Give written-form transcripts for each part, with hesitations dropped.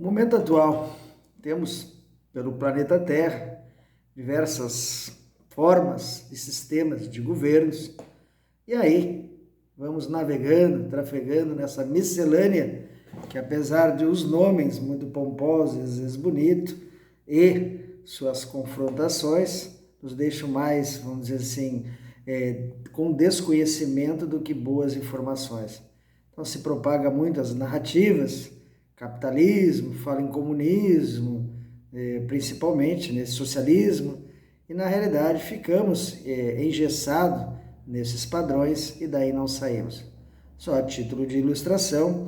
No momento atual, temos pelo planeta Terra diversas formas e sistemas de governos, e aí vamos navegando, trafegando nessa miscelânea que, apesar de os nomes muito pomposos e às vezes bonitos e suas confrontações, nos deixam mais, vamos dizer assim, com desconhecimento do que boas informações. Então se propaga muito as narrativas, capitalismo, fala em comunismo, principalmente nesse socialismo, e na realidade ficamos engessados nesses padrões e daí não saímos. Só a título de ilustração,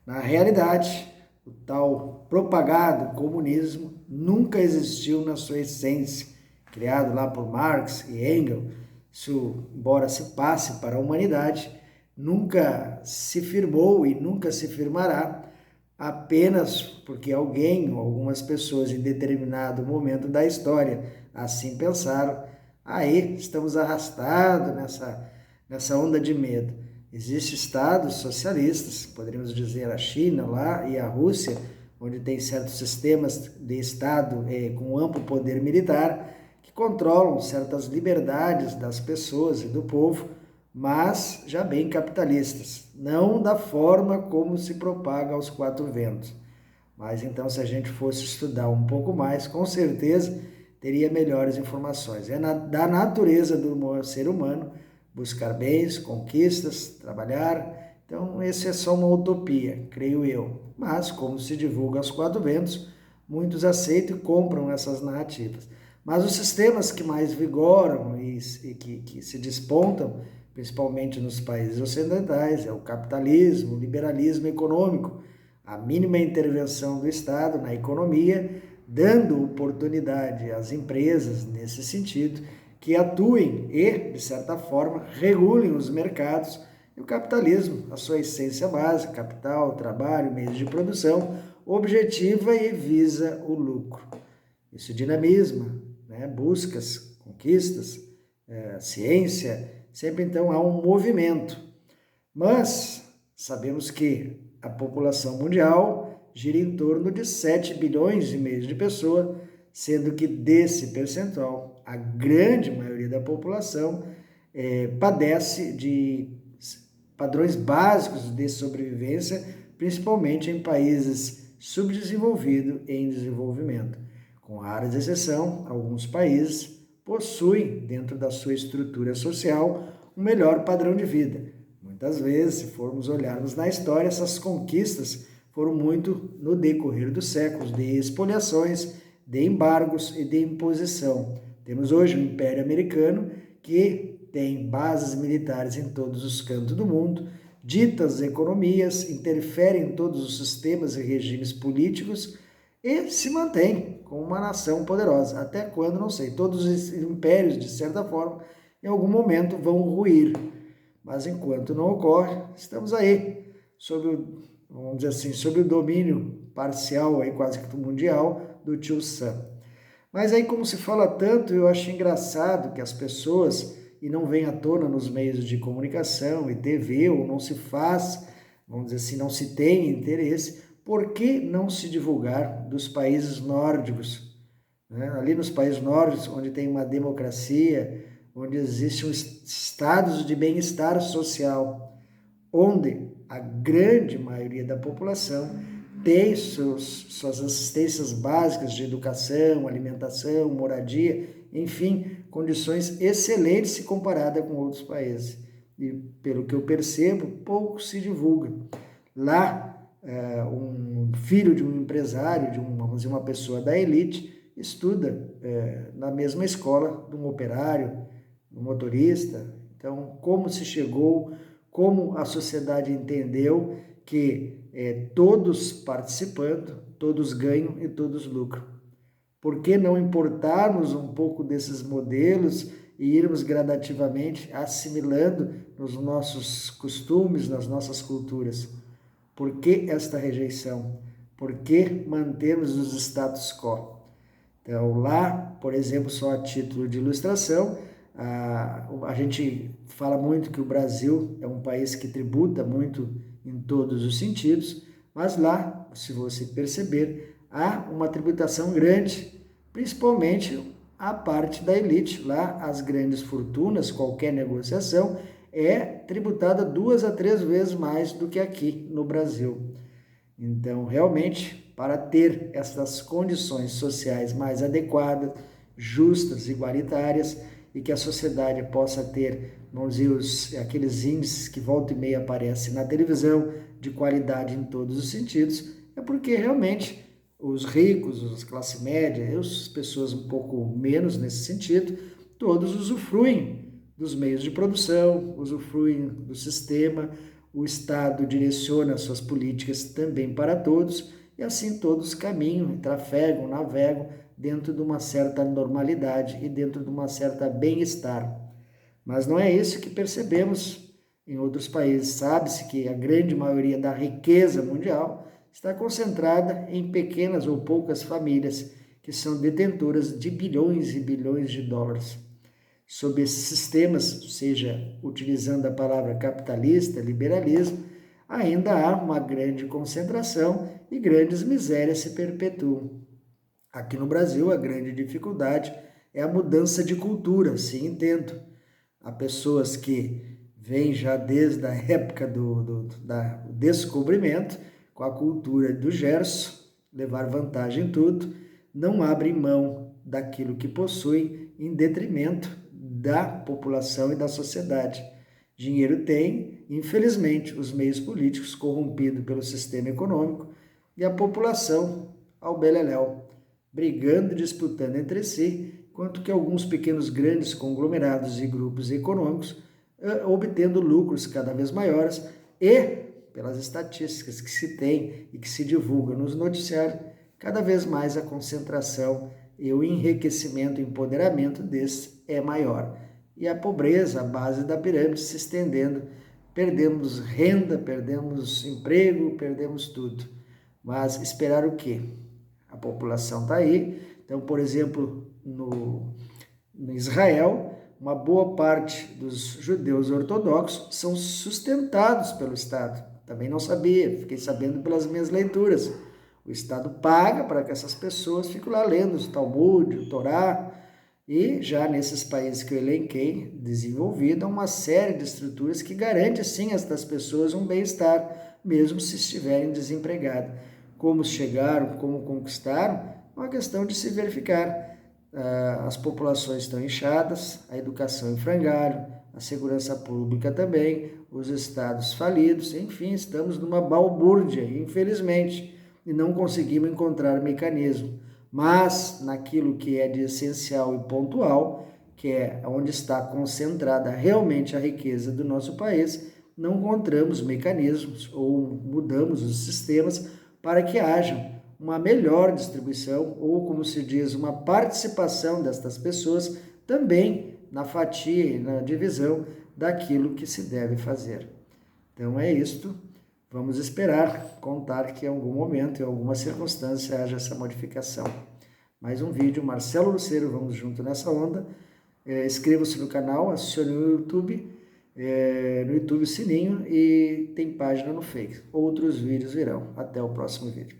na realidade, o tal propagado comunismo nunca existiu na sua essência, criado lá por Marx e Engels. Isso, embora se passe para a humanidade, nunca se firmou e nunca se firmará apenas porque alguém ou algumas pessoas em determinado momento da história assim pensaram. Aí estamos arrastados nessa onda de medo. Existem estados socialistas, poderíamos dizer a China lá e a Rússia, onde tem certos sistemas de estado com amplo poder militar que controlam certas liberdades das pessoas e do povo, mas já bem capitalistas, não da forma como se propaga aos quatro ventos. Mas então, se a gente fosse estudar um pouco mais, com certeza teria melhores informações. É da natureza do ser humano buscar bens, conquistas, trabalhar. Então, esse é só uma utopia, creio eu. Mas, como se divulga aos quatro ventos, muitos aceitam e compram essas narrativas. Mas os sistemas que mais vigoram e que se despontam, principalmente nos países ocidentais, é o capitalismo, o liberalismo econômico, a mínima intervenção do Estado na economia, dando oportunidade às empresas nesse sentido, que atuem e, de certa forma, regulem os mercados e o capitalismo, a sua essência básica, capital, trabalho, meios de produção, objetiva e visa o lucro. Isso dinamismo, buscas, conquistas, ciência, sempre então há um movimento. Mas sabemos que a população mundial gira em torno de 7 bilhões e meio de pessoas, sendo que desse percentual, a grande maioria da população padece de padrões básicos de sobrevivência, principalmente em países subdesenvolvidos e em desenvolvimento. Com raras exceção, alguns países possuem, dentro da sua estrutura social, um melhor padrão de vida. Muitas vezes, se formos olharmos na história, essas conquistas foram muito no decorrer dos séculos, de expoliações, de embargos e de imposição. Temos hoje o Império Americano, que tem bases militares em todos os cantos do mundo, ditas economias, interfere em todos os sistemas e regimes políticos e se mantém como uma nação poderosa. Até quando, não sei. Todos os impérios, de certa forma, em algum momento vão ruir. Mas enquanto não ocorre, estamos aí, vamos dizer assim, sob o domínio parcial, aí, quase que mundial, do tio Sam. Mas aí, como se fala tanto, eu acho engraçado que as pessoas, e não vem à tona nos meios de comunicação e TV, ou não se faz, vamos dizer assim, não se tem interesse, por que não se divulgar dos países nórdicos? Ali nos países nórdicos, onde tem uma democracia, onde existem estados de bem-estar social, onde a grande maioria da população tem suas assistências básicas de educação, alimentação, moradia, enfim, condições excelentes se comparada com outros países. E, pelo que eu percebo, pouco se divulga. Lá, um filho de um empresário, vamos dizer, uma pessoa da elite, estuda na mesma escola de um operário, um motorista. Então, como se chegou, como a sociedade entendeu que todos participando, todos ganham e todos lucram. Por que não importarmos um pouco desses modelos e irmos gradativamente assimilando nos nossos costumes, nas nossas culturas? Por que esta rejeição? Por que mantermos os status quo? Então, lá, por exemplo, só a título de ilustração, a gente fala muito que o Brasil é um país que tributa muito em todos os sentidos, mas lá se você perceber, há uma tributação grande, principalmente a parte da elite. Lá, as grandes fortunas, qualquer negociação, é tributada 2 a 3 vezes mais do que aqui no Brasil. Então, realmente, para ter essas condições sociais mais adequadas, justas, igualitárias, e que a sociedade possa ter, vamos dizer, aqueles índices que volta e meia aparecem na televisão, de qualidade em todos os sentidos, é porque realmente os ricos, as classe média, as pessoas um pouco menos nesse sentido, todos usufruem dos meios de produção, usufruem do sistema. O Estado direciona suas políticas também para todos, e assim todos caminham, trafegam, navegam dentro de uma certa normalidade e dentro de uma certa bem-estar. Mas não é isso que percebemos em outros países. Sabe-se que a grande maioria da riqueza mundial está concentrada em pequenas ou poucas famílias que são detentoras de bilhões e bilhões de dólares. Sob esses sistemas, seja utilizando a palavra capitalista, liberalismo, ainda há uma grande concentração e grandes misérias se perpetuam. Aqui no Brasil, a grande dificuldade é a mudança de cultura, sim, entendo. Há pessoas que vêm já desde a época do descobrimento, com a cultura do Gerson, levar vantagem em tudo, não abrem mão daquilo que possuem em detrimento da população e da sociedade. Dinheiro tem, infelizmente, os meios políticos corrompidos pelo sistema econômico e a população ao beleléu, brigando e disputando entre si, enquanto que alguns pequenos grandes conglomerados e grupos econômicos obtendo lucros cada vez maiores e, pelas estatísticas que se tem e que se divulgam nos noticiários, cada vez mais a concentração e o enriquecimento e empoderamento desse é maior. E a pobreza, a base da pirâmide, se estendendo, perdemos renda, perdemos emprego, perdemos tudo. Mas esperar o quê? A população está aí. Então, por exemplo, no Israel, uma boa parte dos judeus ortodoxos são sustentados pelo Estado. Também não sabia, fiquei sabendo pelas minhas leituras. O Estado paga para que essas pessoas fiquem lá lendo o Talmud, o Torá, e já nesses países que eu elenquei, desenvolvida uma série de estruturas que garante, sim, a estas pessoas um bem-estar, mesmo se estiverem desempregadas. Como chegaram, como conquistaram, é uma questão de se verificar. As populações estão inchadas, a educação em frangalho, a segurança pública também, os estados falidos, enfim, estamos numa balbúrdia, infelizmente, e não conseguimos encontrar mecanismo. Mas naquilo que é de essencial e pontual, que é onde está concentrada realmente a riqueza do nosso país, não encontramos mecanismos ou mudamos os sistemas para que haja uma melhor distribuição ou, como se diz, uma participação destas pessoas também na fatia e na divisão daquilo que se deve fazer. Então é isto. Vamos esperar, contar que em algum momento, em alguma circunstância, haja essa modificação. Mais um vídeo, Marcelo Lucero, vamos junto nessa onda. Inscreva-se no canal, acione o YouTube, no YouTube o sininho e tem página no Face. Outros vídeos virão. Até o próximo vídeo.